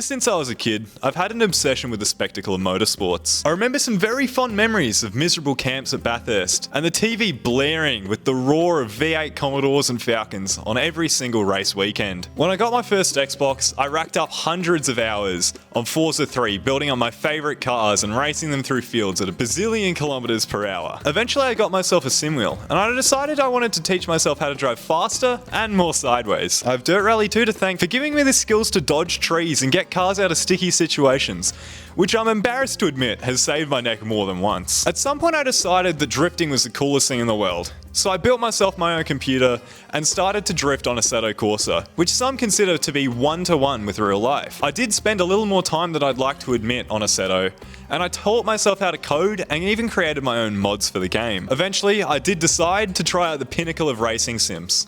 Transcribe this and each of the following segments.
Ever since I was a kid, I've had an obsession with the spectacle of motorsports. I remember some very fond memories of miserable camps at Bathurst and the TV blaring with the roar of V8 Commodores and Falcons on every single race weekend. When I got my first Xbox, I racked up hundreds of hours on Forza 3 building on my favourite cars and racing them through fields at a bazillion kilometres per hour. Eventually I got myself a sim wheel and I decided I wanted to teach myself how to drive faster and more sideways. I have Dirt Rally 2 to thank for giving me the skills to dodge trees and get cars out of sticky situations, which I'm embarrassed to admit has saved my neck more than once. At some point I decided that drifting was the coolest thing in the world, so I built myself my own computer and started to drift on Assetto Corsa, which some consider to be one-to-one with real life. I did spend a little more time than I'd like to admit on Assetto, and I taught myself how to code and even created my own mods for the game. Eventually, I did decide to try out the pinnacle of racing sims,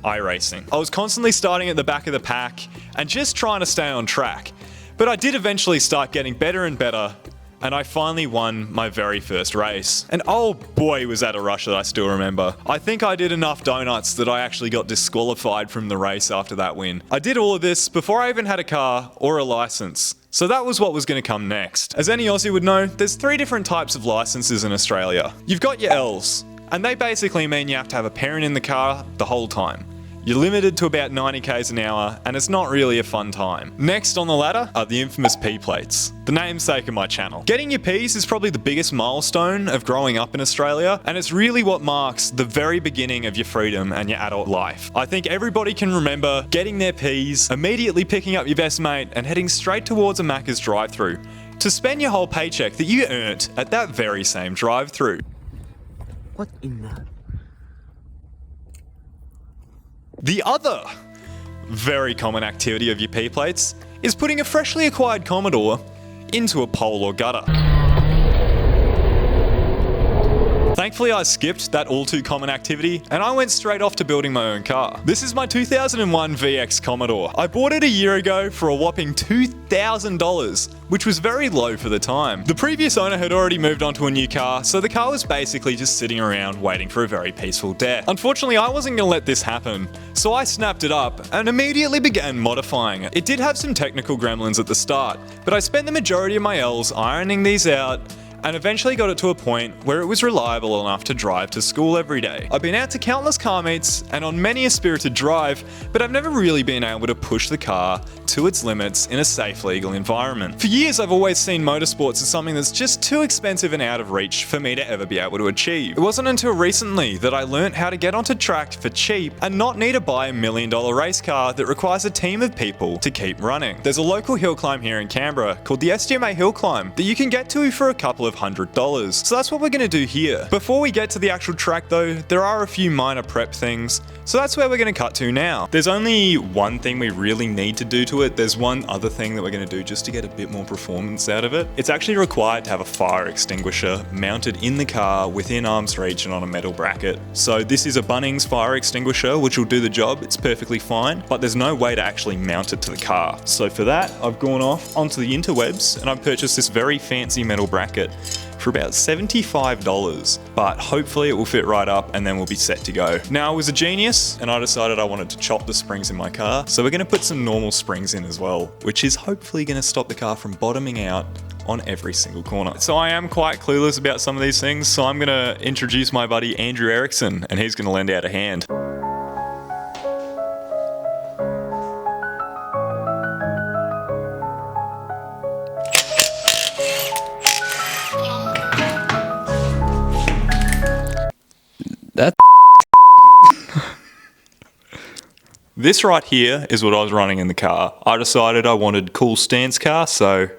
iRacing. I was constantly starting at the back of the pack and just trying to stay on track, but I did eventually start getting better and better, and I finally won my very first race. And oh boy was that a rush that I still remember. I think I did enough donuts that I actually got disqualified from the race after that win. I did all of this before I even had a car or a license. So that was what was going to come next. As any Aussie would know, there's 3 different types of licenses in Australia. You've got your L's, and they basically mean you have to have a parent in the car the whole time. You're limited to about 90 k's an hour, and it's not really a fun time. Next on the ladder are the infamous P plates, the namesake of my channel. Getting your Ps is probably the biggest milestone of growing up in Australia, and it's really what marks the very beginning of your freedom and your adult life. I think everybody can remember getting their Ps, immediately picking up your best mate, and heading straight towards a Macca's drive-thru to spend your whole paycheck that you earned at that very same drive-thru. What in the... The other very common activity of your P plates is putting a freshly acquired Commodore into a pole or gutter. Thankfully I skipped that all too common activity and I went straight off to building my own car. This is my 2001 VX Commodore. I bought it a year ago for a whopping $2,000, which was very low for the time. The previous owner had already moved on to a new car, so the car was basically just sitting around waiting for a very peaceful death. Unfortunately, I wasn't going to let this happen, so I snapped it up and immediately began modifying it. It did have some technical gremlins at the start, but I spent the majority of my L's ironing these out and eventually got it to a point where it was reliable enough to drive to school every day. I've been out to countless car meets and on many a spirited drive, but I've never really been able to push the car to its limits in a safe, legal environment. For years, I've always seen motorsports as something that's just too expensive and out of reach for me to ever be able to achieve. It wasn't until recently that I learnt how to get onto track for cheap and not need to buy $1 million race car that requires a team of people to keep running. There's a local hill climb here in Canberra called the SGMA Hill Climb that you can get to for a couple of $100. So that's what we're going to do here. Before we get to the actual track though, there are a few minor prep things, so that's where we're going to cut to now. There's only one thing we really need to do to it. There's one other thing that we're going to do just to get a bit more performance out of it. It's actually required to have a fire extinguisher mounted in the car within arm's reach and on a metal bracket. So this is a Bunnings fire extinguisher which will do the job, it's perfectly fine, but there's no way to actually mount it to the car. So for that, I've gone off onto the interwebs and I've purchased this very fancy metal bracket for about $75, but hopefully it will fit right up and then we'll be set to go. Now I was a genius and I decided I wanted to chop the springs in my car, so we're going to put some normal springs in as well, which is hopefully going to stop the car from bottoming out on every single corner. So I am quite clueless about some of these things, so I'm going to introduce my buddy Andrew Erickson and he's going to lend out a hand. That This right here is what I was running in the car. I decided I wanted cool stance car, so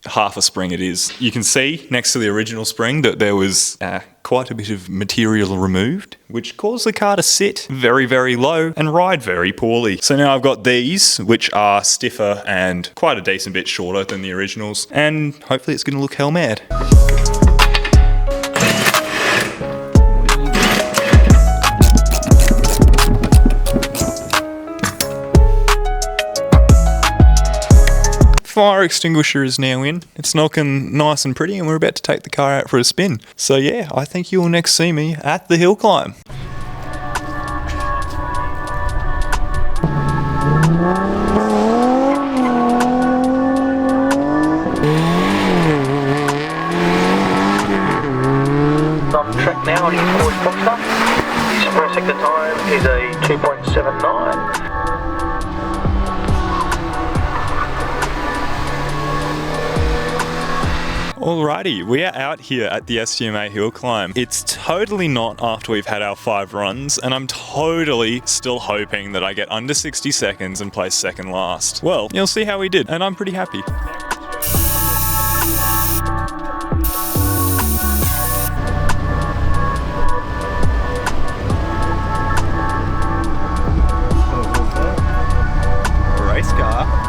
half a spring it is. You can see next to the original spring that there was quite a bit of material removed, which caused the car to sit very, very low and ride very poorly. So now I've got these, which are stiffer and quite a decent bit shorter than the originals, and hopefully it's going to look hell mad. Fire extinguisher is now in. It's looking nice and pretty and we're about to take the car out for a spin. So yeah, I think you will next see me at the hill climb. Sector time is a 2.79. Alrighty, we are out here at the STMA hill climb. It's totally not after we've had our 5 runs, and I'm totally still hoping that I get under 60 seconds and place second last. Well, you'll see how we did, and I'm pretty happy. Race car.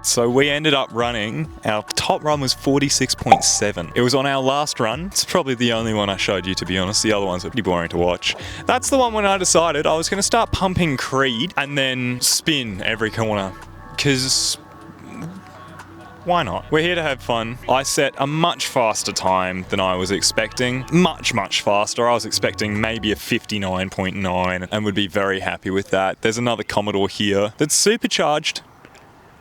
So we ended up running, our top run was 46.7. It was on our last run. It's probably the only one I showed you, to be honest. The other ones were pretty boring to watch. That's the one when I decided I was going to start pumping Creed and then spin every corner. Because why not? We're here to have fun. I set a much faster time than I was expecting. Much faster. I was expecting maybe a 59.9 and would be very happy with that. There's another Commodore here that's supercharged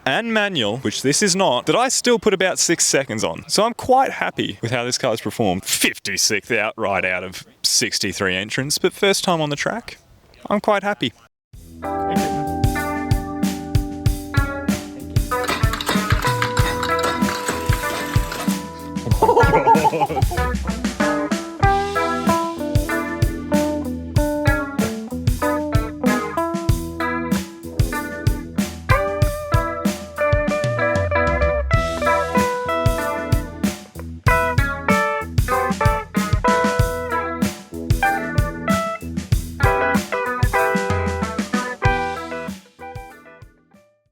and manual, which this is not, that I still put about 6 seconds on. So I'm quite happy with how this car's performed. 56th outright out of 63 entrants, but first time on the track. I'm quite happy.